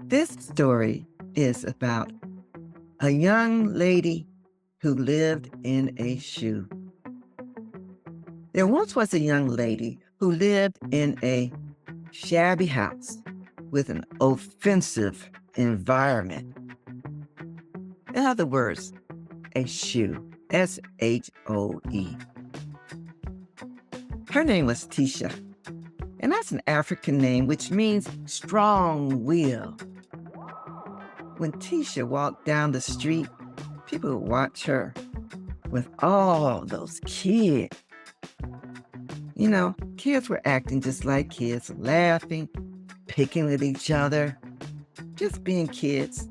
This story is about a young lady who lived in a shoe. There once was a young lady who lived in a shabby house with an offensive environment. In other words, a shoe, S-H-O-E. Her name was Tisha, and that's an African name which means strong will. When Tisha walked down the street, people would watch her with all those kids. You know, kids were acting just like kids, laughing, picking with each other, just being kids.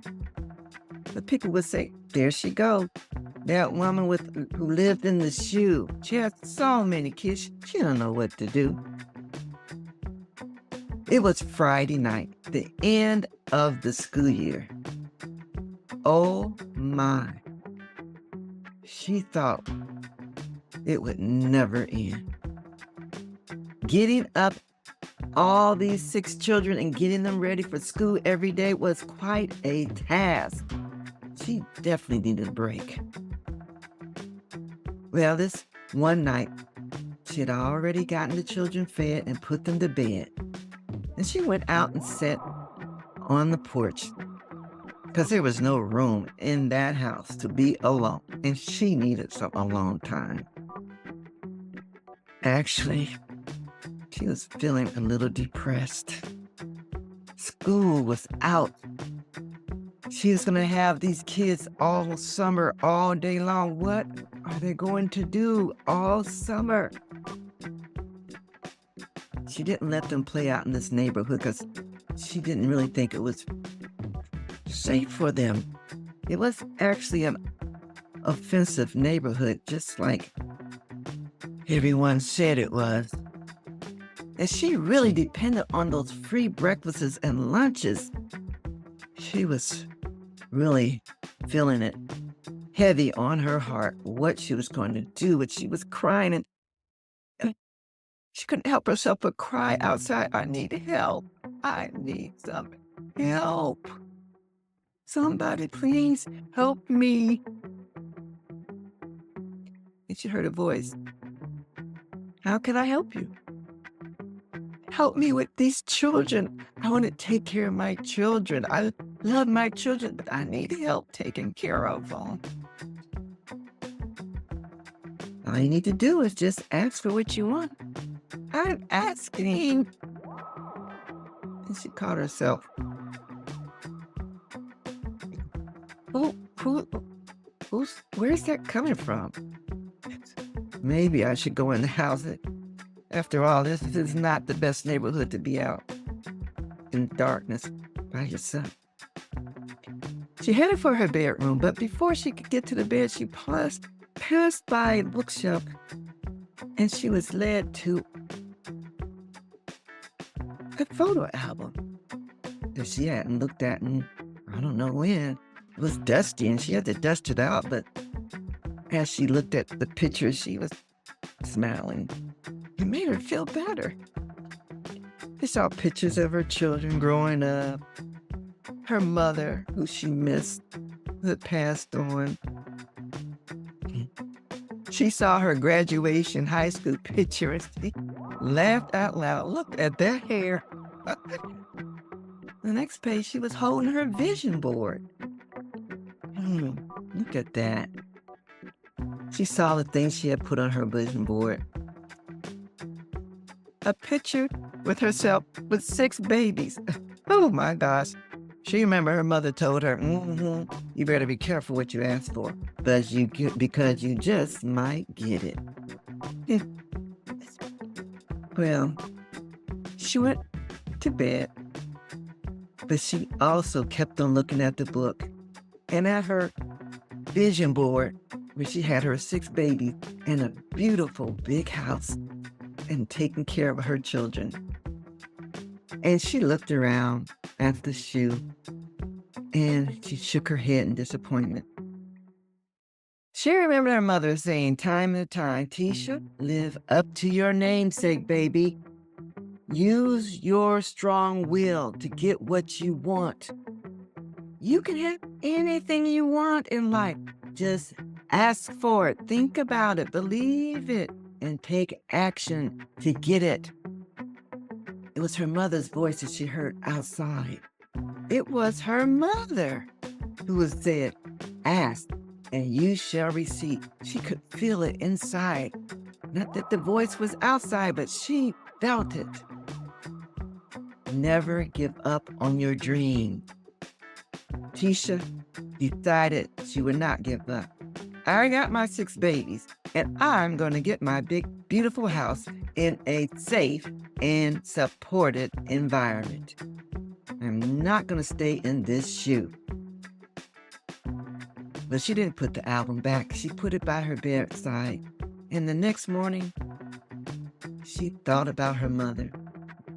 But people would say, there she goes, that woman who lived in the shoe. She had so many kids, she don't know what to do. It was Friday night, the end of the school year. Oh my. She thought it would never end. Getting up all these 6 children and getting them ready for school every day was quite a task. She definitely needed a break. Well, this one night, she had already gotten the children fed and put them to bed. And she went out and sat on the porch because there was no room in that house to be alone, and she needed some alone time. Actually, she was feeling a little depressed. School was out. She was going to have these kids all summer, all day long. What are they going to do all summer? She didn't let them play out in this neighborhood because she didn't really think it was safe for them. It was actually an offensive neighborhood, just like everyone said it was. And she really depended on those free breakfasts and lunches. She was really feeling it heavy on her heart, what she was going to do, but she was crying and she couldn't help herself but cry outside. I need help. I need some help. Somebody please help me. And she heard a voice. How can I help you? Help me with these children. I want to take care of my children. I love my children, but I need help taking care of them. All you need to do is just ask for what you want. I'm asking. And she caught herself. Where's that coming from? Maybe I should go in the house. After all, this is not the best neighborhood to be out in darkness by yourself. She headed for her bedroom, but before she could get to the bed, she passed by a bookshelf, and she was led to a photo album that she hadn't looked at in I don't know when. It was dusty, and she had to dust it out, but as she looked at the pictures, she was smiling. It made her feel better. She saw pictures of her children growing up, her mother, who she missed, who had passed on. She saw her graduation high school picture and she laughed out loud. Look at that hair. The next page, she was holding her vision board. Look at that. She saw the things she had put on her vision board. A picture with herself with 6 babies. Oh my gosh. She remembered her mother told her, you better be careful what you ask for, because you just might get it. Well, she went to bed, but she also kept on looking at the book and at her vision board where she had her 6 babies and a beautiful big house and taking care of her children. And she looked around at the shoe and she shook her head in disappointment. She remembered her mother saying time and time, Tisha, live up to your namesake, baby. Use your strong will to get what you want. You can have anything you want in life. Just ask for it, think about it, believe it, and take action to get it. It was her mother's voice that she heard outside. It was her mother who said, ask and you shall receive. She could feel it inside. Not that the voice was outside, but she felt it. Never give up on your dream. Tisha decided she would not give up. I got my 6 babies, and I'm going to get my big, beautiful house in a safe and supported environment. I'm not going to stay in this shoe. But she didn't put the album back. She put it by her bedside. And the next morning, she thought about her mother.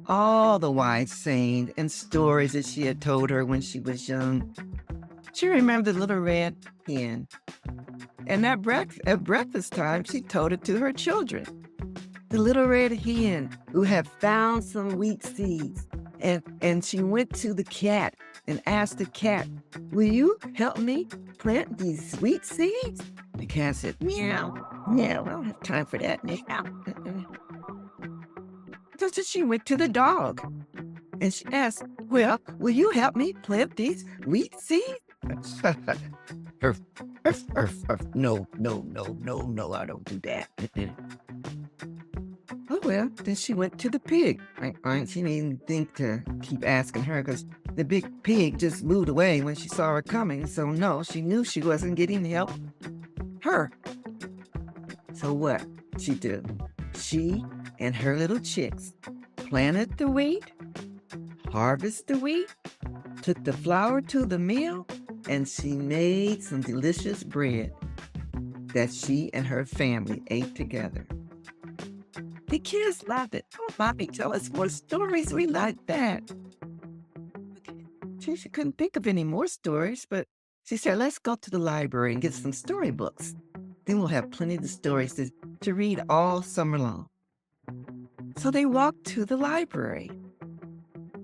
All the wise sayings and stories that she had told her when she was young. She remembered the little red hen. And at breakfast time, she told it to her children. The little red hen who had found some wheat seeds. And she went to the cat and asked the cat, will you help me plant these wheat seeds? The cat said, meow, meow, I don't have time for that, meow. So she went to the dog and she asked, well, will you help me plant these wheat seeds? Urf, urf, urf, urf. No, I don't do that. Oh, well, then she went to the pig. She didn't even think to keep asking her because the big pig just moved away when she saw her coming. So no, she knew she wasn't getting help. Her. So what she do? She and her little chicks planted the wheat, harvested the wheat, took the flour to the mill, and she made some delicious bread that she and her family ate together. The kids loved it. Oh, Mommy, tell us more stories. We like that. She couldn't think of any more stories, but she said, let's go to the library and get some storybooks. Then we'll have plenty of stories to read all summer long. So they walked to the library.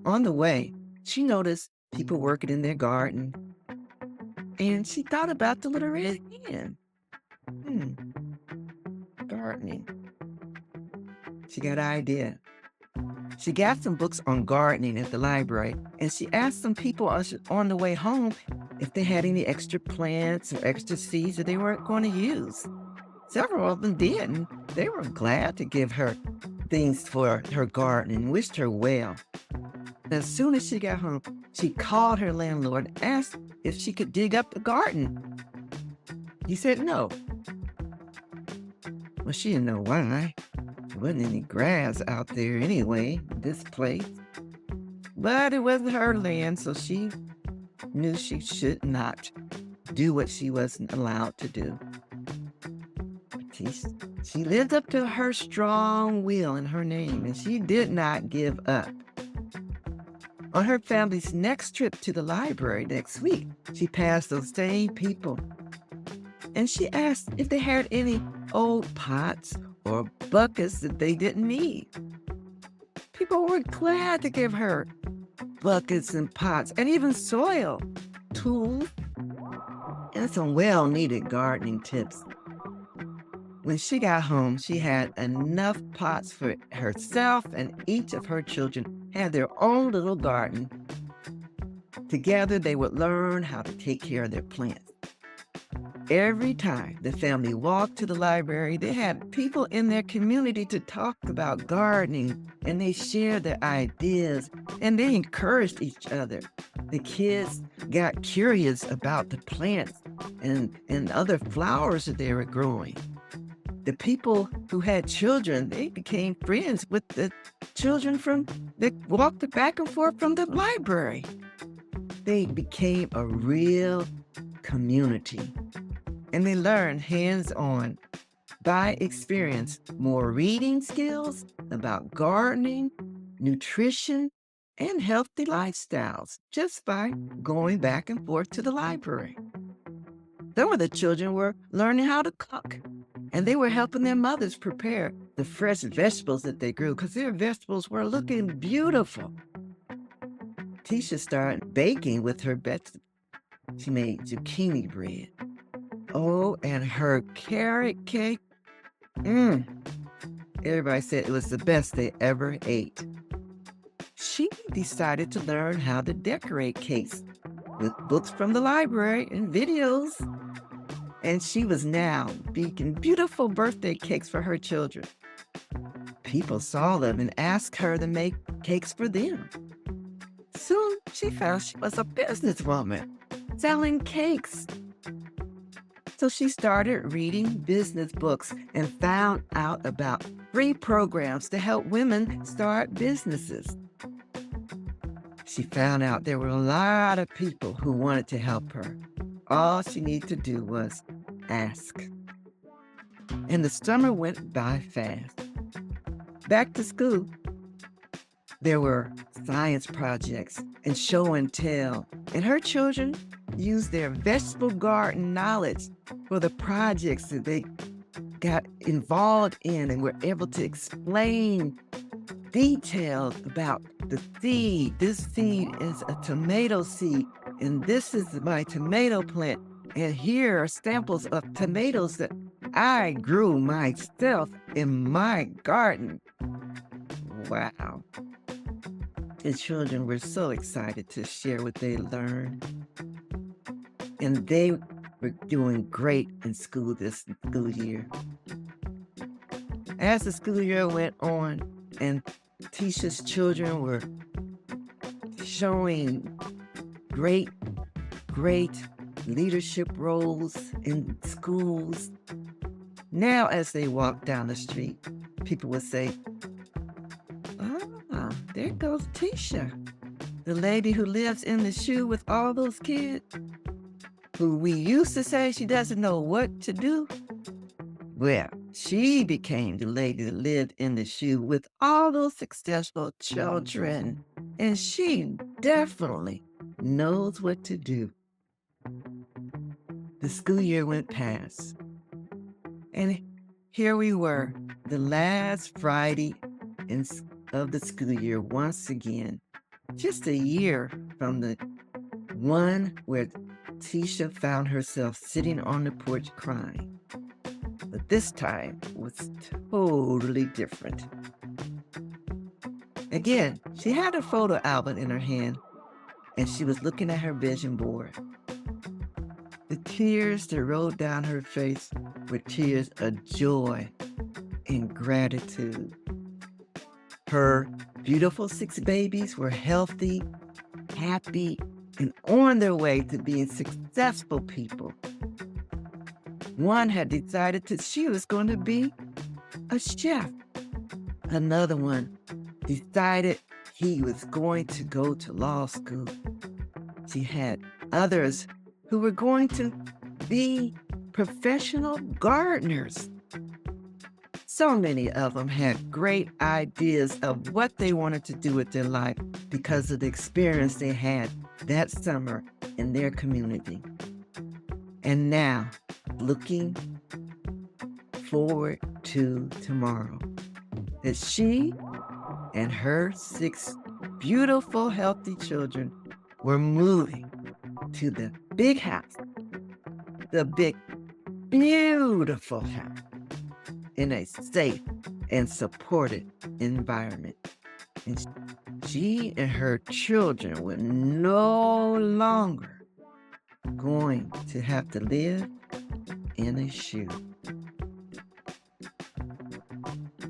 On the way, she noticed people working in their garden, and she thought about the little red hen. Gardening. She got an idea. She got some books on gardening at the library, and she asked some people on the way home if they had any extra plants or extra seeds that they weren't going to use. Several of them did, and they were glad to give her things for her garden and wished her well. As soon as she got home, she called her landlord and asked if she could dig up the garden. He said no. Well, she didn't know why. There wasn't any grass out there anyway, this place. But it wasn't her land, so she knew she should not do what she wasn't allowed to do. She lived up to her strong will in her name, and she did not give up. On her family's next trip to the library next week, she passed those same people, and she asked if they had any old pots or buckets that they didn't need. People were glad to give her buckets and pots and even soil, tools, and some well-needed gardening tips. When she got home, she had enough pots for herself, and each of her children had their own little garden. Together, they would learn how to take care of their plants. Every time the family walked to the library, they had people in their community to talk about gardening, and they shared their ideas, and they encouraged each other. The kids got curious about the plants and other flowers that they were growing. The people who had children, they became friends with the children that walked back and forth from the library. They became a real community. And they learned hands-on, by experience, more reading skills about gardening, nutrition, and healthy lifestyles just by going back and forth to the library. Some of the children were learning how to cook. And they were helping their mothers prepare the fresh vegetables that they grew because their vegetables were looking beautiful. Tisha started baking with her vegetables. She made zucchini bread. Oh, and her carrot cake. Mmm. Everybody said it was the best they ever ate. She decided to learn how to decorate cakes with books from the library and videos. And she was now baking beautiful birthday cakes for her children. People saw them and asked her to make cakes for them. Soon, she found she was a businesswoman selling cakes. So she started reading business books and found out about free programs to help women start businesses. She found out there were a lot of people who wanted to help her. All she needed to do was ask. And the summer went by fast. Back to school, there were science projects and show and tell, and her children used their vegetable garden knowledge for the projects that they got involved in and were able to explain details about the seed. This seed is a tomato seed, and this is my tomato plant. And here are samples of tomatoes that I grew myself in my garden. Wow. The children were so excited to share what they learned. And they were doing great in school this school year. As the school year went on and Tisha's children were showing great leadership roles in schools, now as they walk down the street, people would say, "Ah, there goes Tisha, the lady who lives in the shoe with all those kids, who we used to say she doesn't know what to do." Well, she became the lady that lived in the shoe with all those successful children, and she definitely knows what to do. The school year went past, and here we were, the last Friday of the school year once again, just a year from the one where Tisha found herself sitting on the porch crying. But this time was totally different. Again, she had a photo album in her hand, and she was looking at her vision board. The tears that rolled down her face were tears of joy and gratitude. Her beautiful 6 babies were healthy, happy, and on their way to being successful people. One had decided that she was going to be a chef. Another one decided he was going to go to law school. She had others who were going to be professional gardeners. So many of them had great ideas of what they wanted to do with their life because of the experience they had that summer in their community. And now, looking forward to tomorrow, that she and her 6 beautiful, healthy children were moving to the big house, the big, beautiful house, in a safe and supported environment. And she and her children were no longer going to have to live in a shoe.